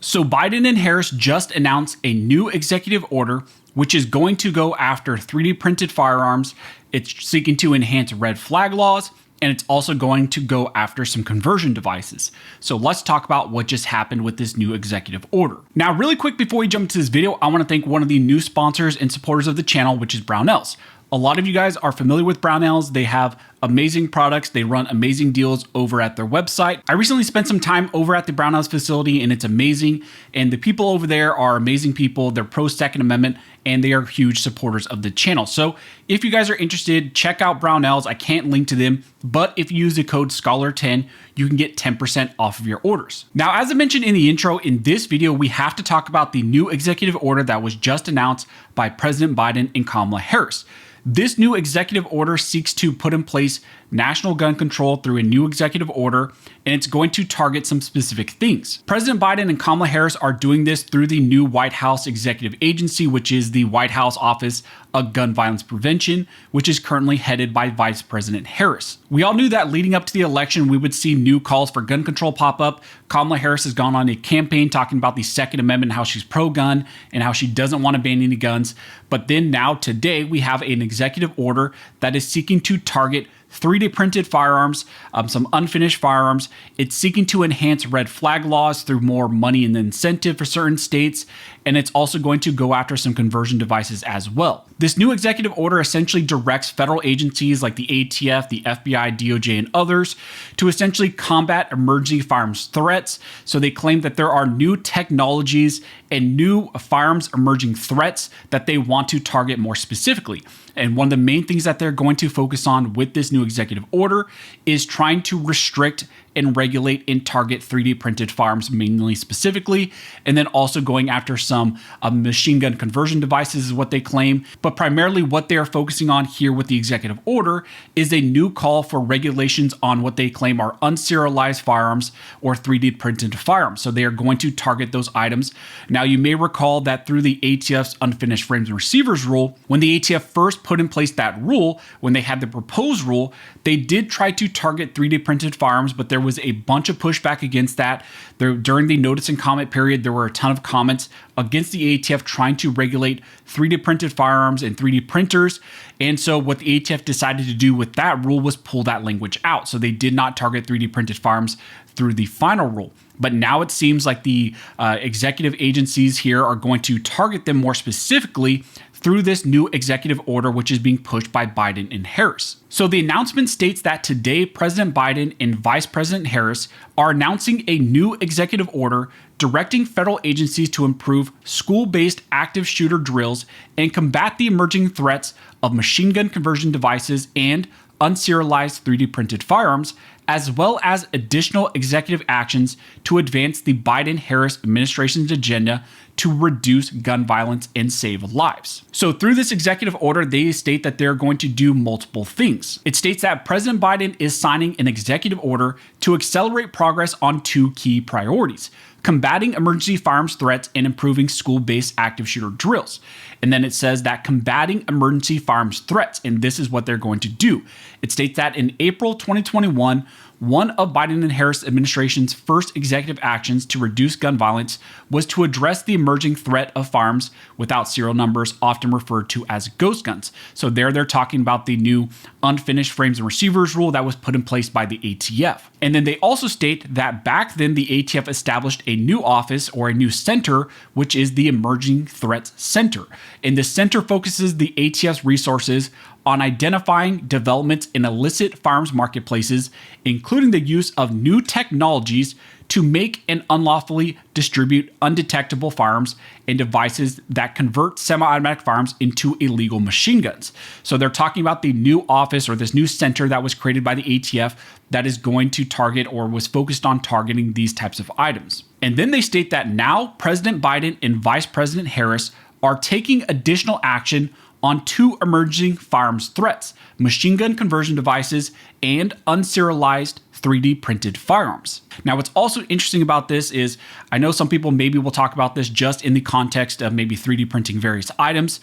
So Biden and Harris just announced a new executive order which is going to go after 3D printed firearms. It's seeking to enhance red flag laws, and it's also going to go after some conversion devices. So let's talk about what just happened with this new executive order. Now, really quick before we jump into this video, I want to thank one of the new sponsors and supporters of the channel, which is Brownells. A lot of you guys are familiar with Brownells. They have amazing products. They run amazing deals over at their website. I recently spent some time over at the Brownells facility and it's amazing. And the people over there are amazing people. They're pro Second Amendment and they are huge supporters of the channel. So if you guys are interested, check out Brownells. I can't link to them, but if you use the code SCHOLAR10, you can get 10% off of your orders. Now, as I mentioned in the intro, in this video, we have to talk about the new executive order that was just announced by President Biden and Kamala Harris. This new executive order seeks to put in place national gun control through a new executive order, and it's going to target some specific things. President Biden and Kamala Harris are doing this through the new White House executive agency, which is the White House Office of Gun Violence Prevention, which is currently headed by Vice President Harris. We all knew that leading up to the election, we would see new calls for gun control pop up. Kamala Harris has gone on a campaign talking about the Second Amendment, how she's pro-gun and how she doesn't want to ban any guns. But then now today we have an executive order that is seeking to target 3D printed firearms, some unfinished firearms. It's seeking to enhance red flag laws through more money and incentive for certain states. And it's also going to go after some conversion devices as well. This new executive order essentially directs federal agencies like the ATF, the FBI, DOJ, and others to essentially combat emerging firearms threats. So they claim that there are new technologies and new firearms emerging threats that they want to target more specifically. And one of the main things that they're going to focus on with this new executive order is trying to restrict and regulate and target 3D printed firearms mainly specifically, and then also going after some machine gun conversion devices is what they claim. But primarily what they are focusing on here with the executive order is a new call for regulations on what they claim are unserialized firearms or 3D printed firearms. So they are going to target those items. Now you may recall that through the ATF's unfinished frames and receivers rule, when the ATF first put in place that rule, when they had the proposed rule, they did try to target 3D printed firearms, but there was a bunch of pushback against that. During the notice and comment period, there were a ton of comments against the ATF trying to regulate 3D printed firearms and 3D printers. And so what the ATF decided to do with that rule was pull that language out. So they did not target 3D printed firearms through the final rule. But now it seems like the executive agencies here are going to target them more specifically through this new executive order, which is being pushed by Biden and Harris. So the announcement states that today, President Biden and Vice President Harris are announcing a new executive order directing federal agencies to improve school-based active shooter drills and combat the emerging threats of machine gun conversion devices and unserialized 3D printed firearms, as well as additional executive actions to advance the Biden-Harris administration's agenda to reduce gun violence and save lives. So through this executive order, they state that they're going to do multiple things. It states that President Biden is signing an executive order to accelerate progress on two key priorities: combating emergency firearms threats and improving school-based active shooter drills. And then it says that combating emergency firearms threats, and this is what they're going to do. It states that in April 2021, one of Biden and Harris administration's first executive actions to reduce gun violence was to address the emerging threat of firearms without serial numbers, often referred to as ghost guns. So there they're talking about the new unfinished frames and receivers rule that was put in place by the ATF. And then they also state that back then the ATF established a new office or a new center, which is the Emerging Threats Center. And this center focuses the ATF's resources on identifying developments in illicit firearms marketplaces, including the use of new technologies to make and unlawfully distribute undetectable firearms and devices that convert semi-automatic firearms into illegal machine guns. So they're talking about the new office or this new center that was created by the ATF that is going to target or was focused on targeting these types of items. And then they state that now President Biden and Vice President Harris are taking additional action on two emerging firearms threats: machine gun conversion devices and unserialized 3D printed firearms. Now, what's also interesting about this is, I know some people maybe will talk about this just in the context of maybe 3D printing various items,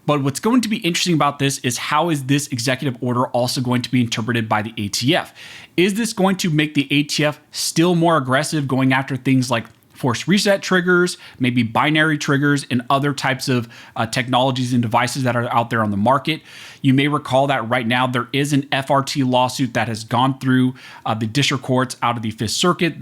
but what's going to be interesting about this is how is this executive order also going to be interpreted by the ATF? Is this going to make the ATF still more aggressive going after things like force reset triggers, maybe binary triggers, and other types of technologies and devices that are out there on the market. You may recall that right now there is an FRT lawsuit that has gone through the district courts out of the Fifth Circuit.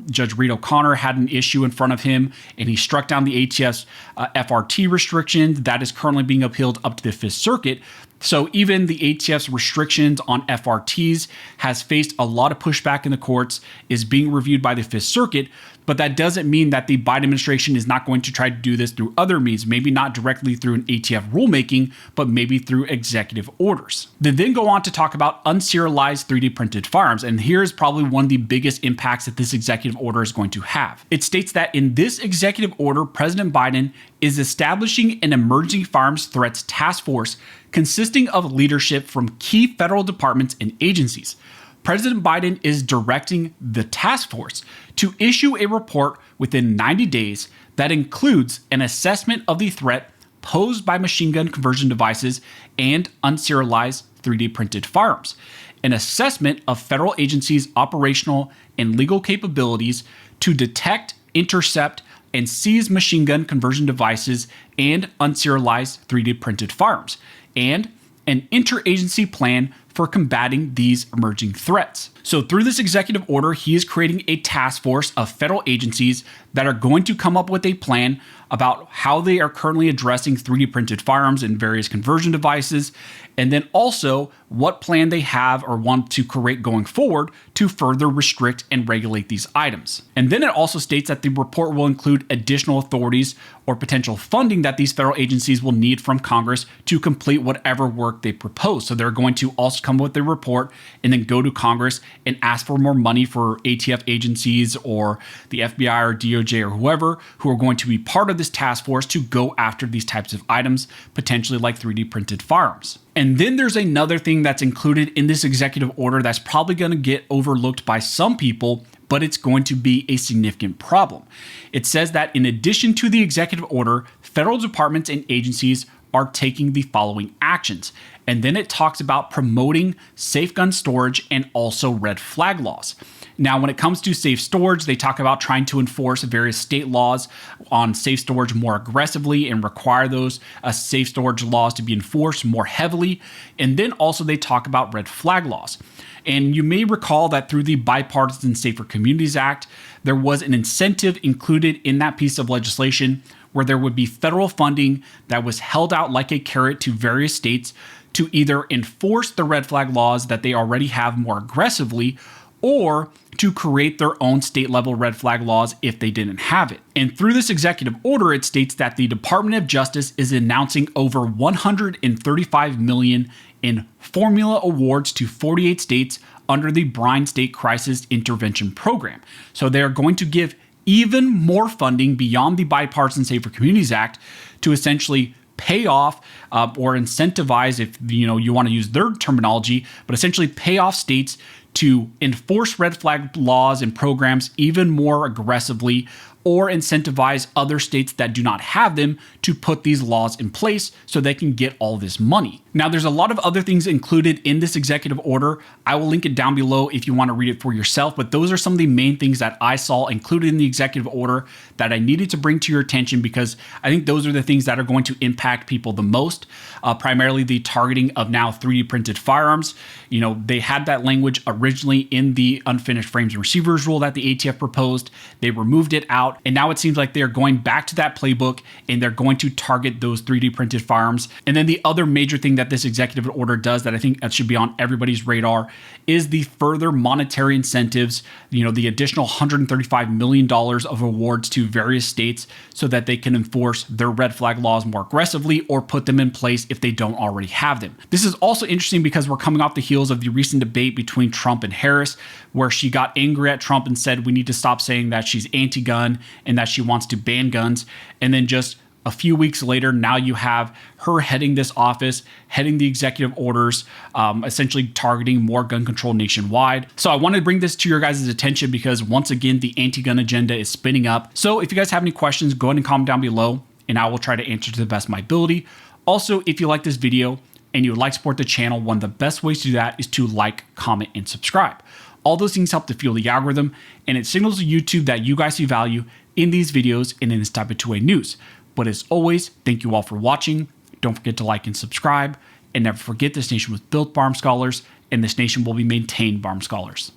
Judge Reed O'Connor had an issue in front of him, and he struck down the ATF's FRT restrictions. That is currently being appealed up to the Fifth Circuit. So even the ATF's restrictions on FRTs has faced a lot of pushback in the courts, is being reviewed by the Fifth Circuit, but that doesn't mean that the Biden administration is not going to try to do this through other means, maybe not directly through an ATF rulemaking, but maybe through executive orders. They then go on to talk about unserialized 3D printed firearms, and here's probably one of the biggest impacts that this executive order is going to have. It states that in this executive order, President Biden is establishing an emerging firearms threats task force consisting of leadership from key federal departments and agencies. President Biden is directing the task force to issue a report within 90 days that includes an assessment of the threat posed by machine gun conversion devices and unserialized 3D printed firearms, an assessment of federal agencies' operational and legal capabilities to detect, intercept, and seize machine gun conversion devices and unserialized 3D printed firearms, and an interagency plan for combating these emerging threats. So through this executive order, he is creating a task force of federal agencies that are going to come up with a plan about how they are currently addressing 3D printed firearms and various conversion devices, and then also what plan they have or want to create going forward to further restrict and regulate these items. And then it also states that the report will include additional authorities or potential funding that these federal agencies will need from Congress to complete whatever work they propose. So they're going to also come with a report and then go to Congress and ask for more money for ATF agencies or the FBI or DOJ or whoever who are going to be part of this task force to go after these types of items, potentially like 3D printed firearms. And then there's another thing that's included in this executive order that's probably going to get overlooked by some people, but it's going to be a significant problem. It says that in addition to the executive order, federal departments and agencies are taking the following actions. And then it talks about promoting safe gun storage and also red flag laws. Now, when it comes to safe storage, they talk about trying to enforce various state laws on safe storage more aggressively and require those safe storage laws to be enforced more heavily. And then also they talk about red flag laws. And you may recall that through the Bipartisan Safer Communities Act, there was an incentive included in that piece of legislation where there would be federal funding that was held out like a carrot to various states to either enforce the red flag laws that they already have more aggressively, or to create their own state level red flag laws if they didn't have it. And through this executive order, it states that the Department of Justice is announcing over $135 million in formula awards to 48 states under the Bryan State Crisis Intervention Program. So they are going to give even more funding beyond the Bipartisan Safer Communities Act to essentially pay off or incentivize, if you want to use their terminology, but essentially pay off states to enforce red flag laws and programs even more aggressively, or incentivize other states that do not have them to put these laws in place so they can get all this money. Now, there's a lot of other things included in this executive order. I will link it down below if you want to read it for yourself, but those are some of the main things that I saw included in the executive order that I needed to bring to your attention, because I think those are the things that are going to impact people the most, primarily the targeting of now 3D printed firearms. They had that language originally in the unfinished frames and receivers rule that the ATF proposed. They removed it out, and now it seems like they're going back to that playbook and they're going to target those 3D printed firearms. And then the other major thing that this executive order does that I think that should be on everybody's radar is the further monetary incentives, the additional $135 million of awards to various states so that they can enforce their red flag laws more aggressively or put them in place if they don't already have them. This is also interesting because we're coming off the heels of the recent debate between Trump and Harris, where she got angry at Trump and said we need to stop saying that she's anti-gun and that she wants to ban guns. And then just a few weeks later, now you have her heading this office, heading the executive orders, essentially targeting more gun control nationwide. So I wanted to bring this to your guys' attention because once again, the anti-gun agenda is spinning up. So if you guys have any questions, go ahead and comment down below and I will try to answer to the best of my ability. Also, if you like this video and you would like to support the channel, one of the best ways to do that is to like, comment, and subscribe. All those things help to fuel the algorithm, and it signals to YouTube that you guys see value, in these videos and in this type of 2A news. But as always, thank you all for watching. Don't forget to like and subscribe. And never forget, this nation was built by armed scholars, and this nation will be maintained by armed scholars.